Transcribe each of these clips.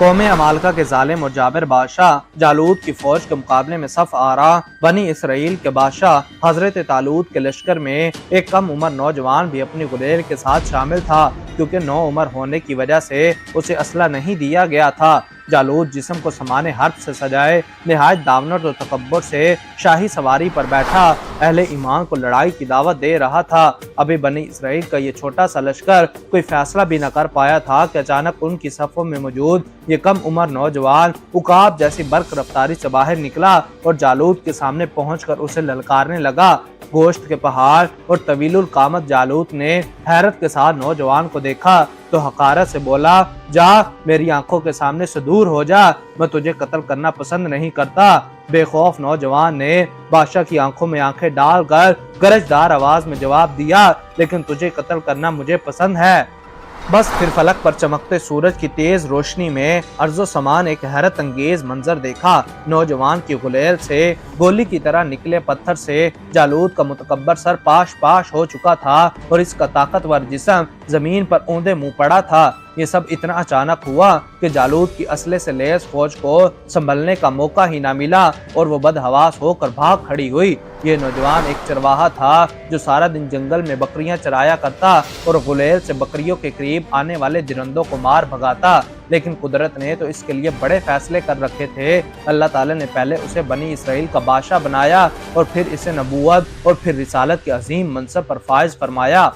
قوم अमालका के जालिम और जाबिर बादशाह जालूत की फौज के मुकाबले में सफ आरा बनी इसराइल के बादशाह हजरत तालूत के लश्कर में एक कम उम्र नौजवान भी अपनी गुलेल के साथ शामिल था, क्योंकि नौ उम्र होने की वजह से उसे असला नहीं दिया गया था। जालूत जिस्म को समाने हर्ब से सजाए निहायत दावनत और तकब्बुर से शाही सवारी पर बैठा अहले ईमान को लड़ाई की दावत दे रहा था। अभी बनी इसराइल का ये छोटा सा लश्कर कोई फैसला भी न कर पाया था कि अचानक उनकी सफ़ों में मौजूद ये कम उम्र नौजवान उकाब जैसी बर्क रफ्तारी से बाहर निकला और जालूत के सामने पहुंचकर उसे ललकारने लगा। गोश्त के पहाड़ और तवीलुल कामत जालूत ने हैरत के साथ नौजवान को देखा तो हकारत से बोला, जा मेरी आंखों के सामने से दूर हो जा, मैं तुझे कत्ल करना पसंद नहीं करता। बेखौफ नौजवान ने बादशाह की आंखों में आंखें डालकर गरजदार आवाज में जवाब दिया, लेकिन तुझे कत्ल करना मुझे पसंद है। बस फिर फलक पर चमकते सूरज की तेज रोशनी में अर्जो समान एक हैरत अंगेज मंजर देखा। नौजवान की गुलेल से गोली की तरह निकले पत्थर से जालूत का मुतकब्बर सर पाश पाश हो चुका था और इसका ताकतवर जिस्म जमीन पर औंधे मुंह पड़ा था। ये सब इतना अचानक हुआ कि जालूत की असले से लैस फौज को संभलने का मौका ही ना मिला और वो बदहवास होकर भाग खड़ी हुई। ये नौजवान एक चरवाहा था जो सारा दिन जंगल में बकरियां चराया करता और गुलेल से बकरियों के करीब आने वाले जिरंदों को मार भगाता, लेकिन कुदरत ने तो इसके लिए बड़े फैसले कर रखे थे। अल्लाह ताला ने पहले उसे बनी इसराइल का बादशाह बनाया और फिर इसे नबूवत और फिर रिसालत के अजीम मनसब पर फायज फरमाया।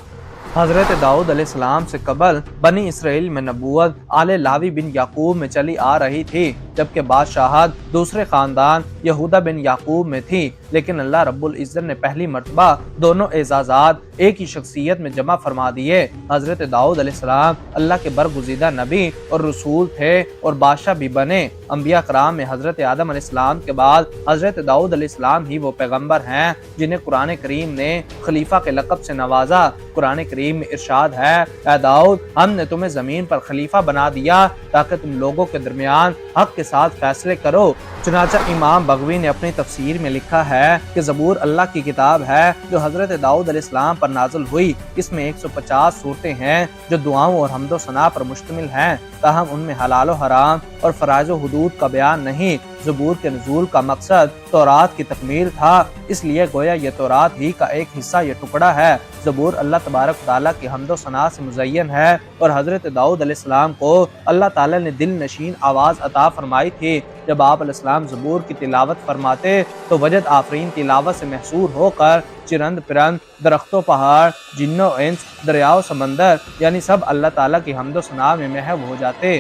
हजरत दाऊद अलैहिस्सलाम से कबल बनी इसराइल में नबूवत आले लावी बिन याकूब में चली आ रही थी, जबकि बादशाहत दूसरे खानदान यहूदा बिन याकूब में थी। लेकिन अल्लाह रब्बुल इज्जत ने पहली मर्तबा दोनों एजाजात एक ही शख्सियत में जमा फरमा दिए। हजरत दाऊद अलैहिस्सलाम अल्लाह के बरगुज़ीदा नबी और रसूल थे और बादशाह भी बने। अंबिया कराम में हजरत आदम अलैहिस्सलाम के बाद हजरत दाऊद अलैहिस्सलाम ही वो पैगम्बर हैं जिन्हें कुरान करीम ने खलीफा के लक़ब से नवाजा। कुरान करीम में इरशाद है, ऐ दाऊद हमने तुम्हें जमीन पर खलीफा बना दिया ताकि तुम लोगों के दरमियान हक के साथ फैसले करो। चुनाचा इमाम बगवी ने अपनी तफसीर में लिखा है कि ज़बूर अल्लाह की किताब है जो हजरत दाऊद अलैहिस्सलाम पर नाज़िल हुई। इसमें 150 सूरतें हैं जो दुआओं और हम्दो सना पर मुश्तमिल हैं, ताहम उनमें हलाल व हराम और फराइज़ व हुदूद का बयान नहीं। ज़बूर के नुज़ूल का मकसद तौरात की तकमील था, इसलिए गोया ये तौरात ही का एक हिस्सा ये टुकड़ा है। ज़बूर अल्लाह तबारक व तआला की हम्दो सना से मुज़य्यन है और हजरत दाऊद अलैहिस्सलाम को अल्लाह ताला ने दिल नशीन आवाज़ अता फरमाई थी। जब आप अलैहिस्सलाम ज़बूर की तिलावत फरमाते तो वजद आफरीन तिलावत से महसूर होकर चिरंद पिरंद दरख्तों पहाड़ जिन्नो इंस दरियाओ समंदर यानी सब अल्लाह ताला की हम्दो सना में महव हो जाते।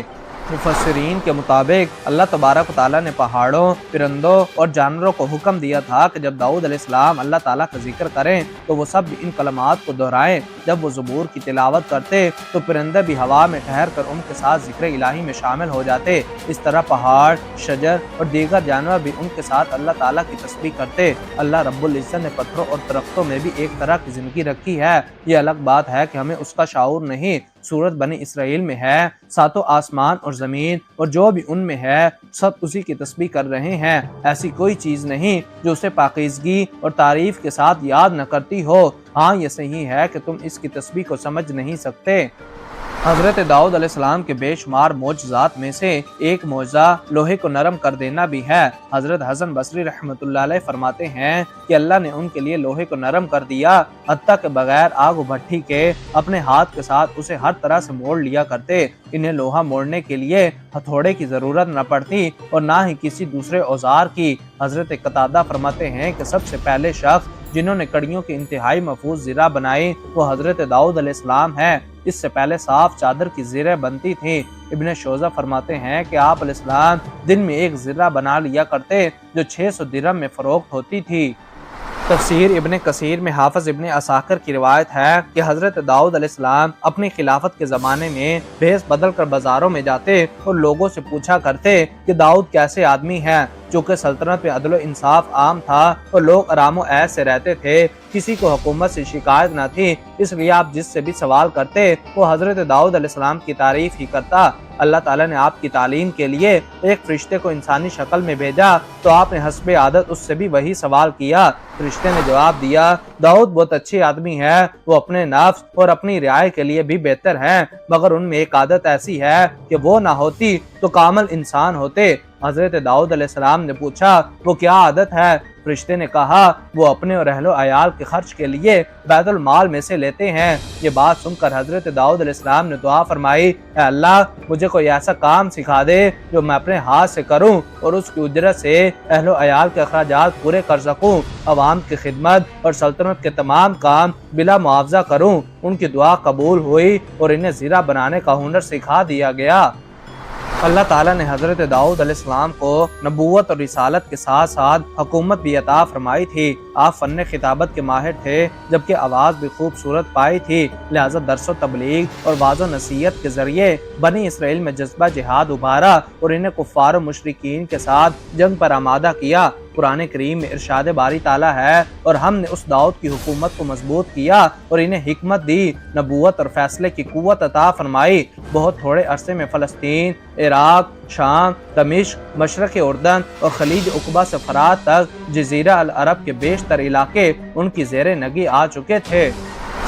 मुफस्सिरीन के मुताबिक अल्लाह तबारक व तआला ने पहाड़ों, परिंदों और जानवरों को हुक्म दिया था कि जब दाऊद अलैहिस्सलाम अल्लाह ताला का जिक्र करें तो वो सब भी इन कलमात को दोहराएं। जब वो ज़बूर की तिलावत करते तो परिंदे भी हवा में ठहर कर उनके साथ जिक्र इलाही में शामिल हो जाते। इस तरह पहाड़, शजर और दीगर जानवर भी उनके साथ अल्लाह ताला की तस्बीह करते। अल्लाह रब्बुल इज्जत ने पत्थरों और दरख्तों में भी एक तरह की जिंदगी रखी है। ये अलग बात है कि हमें उसका शाऊर नहीं। सूरत बनी इसराइल में है, सातों आसमान और ज़मीन और जो भी उनमें है सब उसी की तस्बीह कर रहे हैं। ऐसी कोई चीज़ नहीं जो उसे पाकीज़गी और तारीफ के साथ याद न करती हो। हाँ, ये सही है कि तुम इसकी तस्बीह को समझ नहीं सकते। हजरत दाऊद अलैहिस्सलाम के बेशुमार मौजज़ात में से एक मौजज़ा लोहे को नरम कर देना भी है। हजरत हसन बसरी रहमतुल्लाह अलैह फरमाते हैं कि अल्लाह ने उनके लिए लोहे को नरम कर दिया, हत्ता के बगैर आग व भट्ठी के अपने हाथ के साथ उसे हर तरह से मोड़ लिया करते। इन्हें लोहा मोड़ने के लिए हथौड़े की जरूरत न पड़ती और ना ही किसी दूसरे औजार की। हजरत कतादा फरमाते हैं कि सबसे पहले शख्स जिन्होंने कड़ियों की इंतहाई महफूज ज़िरा बनाई वो हजरत दाऊद अलैहिस्सलाम है। इससे पहले साफ चादर की ज़िरें बनती थी। इब्ने शोज़ा फरमाते हैं कि आप अलैहिस्सलाम दिन में एक ज़िरा बना लिया करते जो 600 दिरहम में फरोख्त होती थी। तफसीर इब्ने कसीर में हाफिज इब्ने असाकिर की रिवायत है कि हजरत दाऊद अलैहिस्सलाम अपनी खिलाफत के ज़माने में भेस बदल कर बाजारों में जाते और लोगों से पूछा करते कि दाऊद कैसे आदमी है چونکہ سلطنت میں عدل و انصاف عام تھا اور لوگ آرام و عیش سے رہتے تھے، کسی کو حکومت سے شکایت نہ تھی، اس لیے آپ جس سے بھی سوال کرتے وہ حضرت داؤد علیہ السلام کی تعریف ہی کرتا۔ اللہ تعالیٰ نے آپ کی تعلیم کے لیے ایک فرشتے کو انسانی شکل میں بھیجا تو آپ نے حسب عادت اس سے بھی وہی سوال کیا۔ فرشتے نے جواب دیا، داؤد بہت اچھی آدمی ہے، وہ اپنے نفس اور اپنی رعایا کے لیے بھی بہتر ہے، مگر ان میں ایک عادت ایسی ہے کہ وہ نہ ہوتی تو کامل انسان ہوتے۔ حضرت داؤد علیہ السلام نے پوچھا، وہ کیا عادت ہے؟ فرشتے نے کہا، وہ اپنے اور اہل و عیال کے خرچ کے لیے بیت المال میں سے لیتے ہیں۔ یہ بات سن کر حضرت داؤد علیہ السلام نے دعا فرمائی، اے اللہ مجھے کوئی ایسا کام سکھا دے جو میں اپنے ہاتھ سے کروں اور اس کی اجرت سے اہل و عیال کے اخراجات پورے کر سکوں، عوام کی خدمت اور سلطنت کے تمام کام بلا معاوضہ کروں۔ ان کی دعا قبول ہوئی اور انہیں زیرہ بنانے کا ہنر سکھا دیا گیا۔ اللہ تعالیٰ نے حضرت داؤد علیہ السلام کو نبوت اور رسالت کے ساتھ ساتھ حکومت بھی عطا فرمائی تھی۔ آپ فن خطابت کے ماہر تھے، جبکہ آواز بھی خوبصورت پائی تھی، لہذا درس و تبلیغ اور واعظ و نصیحت کے ذریعے بنی اسرائیل میں جذبہ جہاد ابھارا اور انہیں کفار و مشرکین کے ساتھ جنگ پر آمادہ کیا۔ قرآن کریم میں ارشاد باری تعالیٰ ہے، اور ہم نے اس داؤد کی حکومت کو مضبوط کیا اور انہیں حکمت دی، نبوت اور فیصلے کی قوت عطا فرمائی۔ بہت تھوڑے عرصے میں فلسطین، عراق، شام، دمشق، مشرق اردن اور خلیج عقبہ سے فرات تک جزیرہ العرب کے بیشتر علاقے ان کی زیر نگی آ چکے تھے۔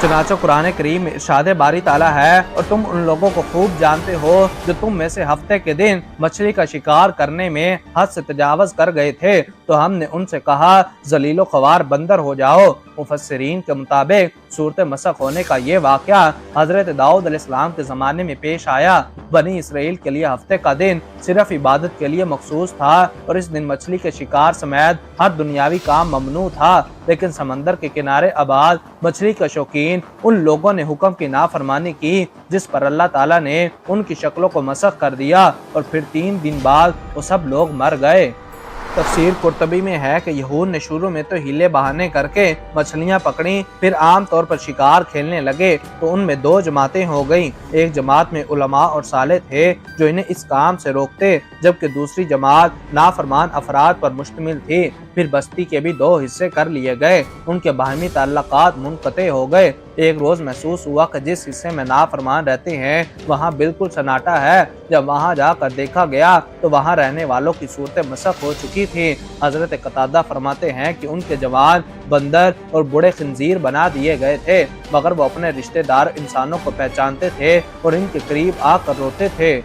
چنانچہ قرآن کریم میں ارشاد باری تعالیٰ ہے، اور تم ان لوگوں کو خوب جانتے ہو جو تم میں سے ہفتے کے دن مچھلی کا شکار کرنے میں حد سے تجاوز کر گئے تھے تو ہم نے ان سے کہا ذلیل و خوار بندر ہو جاؤ۔ مفسرین کے مطابق صورت مسخ ہونے کا یہ واقعہ حضرت داؤد علیہ السلام کے زمانے میں پیش آیا۔ بنی اسرائیل کے لیے ہفتے کا دن صرف عبادت کے لیے مخصوص تھا اور اس دن مچھلی کے شکار سمیت ہر دنیاوی کام ممنوع تھا، لیکن سمندر کے کنارے آباد مچھلی کا شوقین ان لوگوں نے حکم کی نافرمانی کی جس پر اللہ تعالیٰ نے ان کی شکلوں کو مسخ کر دیا، اور پھر 3 دن بعد وہ سب لوگ مر گئے۔ تفسیر قرطبی میں ہے کہ یہود نے شروع میں تو ہیلے بہانے کر کے مچھلیاں پکڑیں، پھر عام طور پر شکار کھیلنے لگے تو ان میں 2 جماعتیں ہو گئیں۔ ایک جماعت میں علماء اور صالح تھے جو انہیں اس کام سے روکتے، جبکہ دوسری جماعت نافرمان افراد پر مشتمل تھی۔ پھر بستی کے بھی 2 حصے کر لیے گئے، ان کے باہمی تعلقات منقطع ہو گئے۔ ایک روز محسوس ہوا کہ جس حصے میں نافرمان رہتے ہیں وہاں بالکل سناٹا ہے۔ جب وہاں جا کر دیکھا گیا تو وہاں رہنے والوں کی صورت مسخ ہو چکی تھی۔ حضرت قتادہ فرماتے ہیں کہ ان کے جوان بندر اور بڑے خنزیر بنا دیے گئے تھے، مگر وہ اپنے رشتہ دار انسانوں کو پہچانتے تھے اور ان کے قریب آ کر روتے تھے۔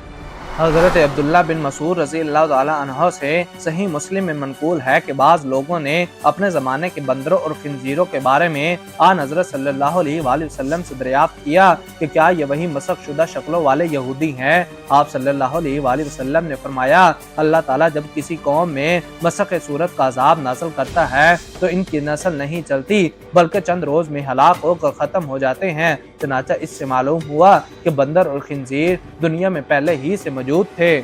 حضرت عبداللہ بن مسعود رضی اللہ تعالیٰ عنہ سے صحیح مسلم میں منقول ہے کہ بعض لوگوں نے اپنے زمانے کے بندروں اور خنزیروں کے بارے میں آن حضرت صلی اللہ علیہ وآلہ وسلم سے دریافت کیا کہ کیا یہ وہی مسخ شدہ شکلوں والے یہودی ہیں؟ آپ صلی اللہ علیہ وآلہ وسلم نے فرمایا، اللہ تعالیٰ جب کسی قوم میں مسخ صورت کا عذاب نازل کرتا ہے تو ان کی نسل نہیں چلتی بلکہ چند روز میں ہلاک ہو کر ختم ہو جاتے ہیں۔ چنانچہ اس سے معلوم ہوا کہ بندر اور خنزیر دنیا میں پہلے ہی سے موجود تھے۔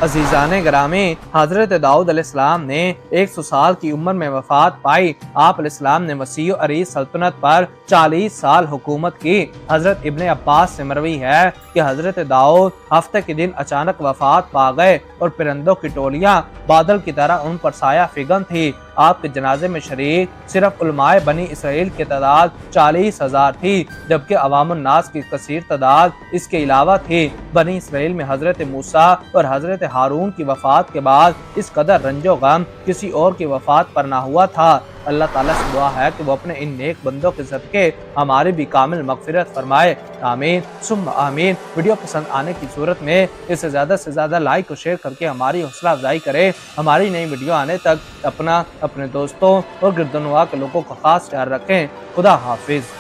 عزیزان گرامی، حضرت داؤد علیہ السلام نے 100 سال کی عمر میں وفات پائی۔ آپ علیہ السلام نے وسیع و عریض سلطنت پر 40 سال حکومت کی۔ حضرت ابن عباس سے مروی ہے کہ حضرت داؤد ہفتے کے دن اچانک وفات پا گئے اور پرندوں کی ٹولیاں بادل کی طرح ان پر سایہ فگن تھی۔ آپ کے جنازے میں شریک صرف علماء بنی اسرائیل کی تعداد 40,000 تھی، جبکہ عوام الناس کی کثیر تعداد اس کے علاوہ تھی۔ بنی اسرائیل میں حضرت موسیٰ اور حضرت ہارون کی وفات کے بعد اس قدر رنج و غم کسی اور کی وفات پر نہ ہوا تھا۔ اللہ تعالیٰ سے دعا ہے کہ وہ اپنے ان نیک بندوں کے صدقے ہماری بھی کامل مغفرت فرمائے، آمین ثم آمین۔ ویڈیو پسند آنے کی صورت میں اسے زیادہ سے زیادہ لائک اور شیئر کر کے ہماری حوصلہ افزائی کرے۔ ہماری نئی ویڈیو آنے تک اپنے دوستوں اور گرد و نواح کے لوگوں کا خاص خیال رکھیں۔ خدا حافظ۔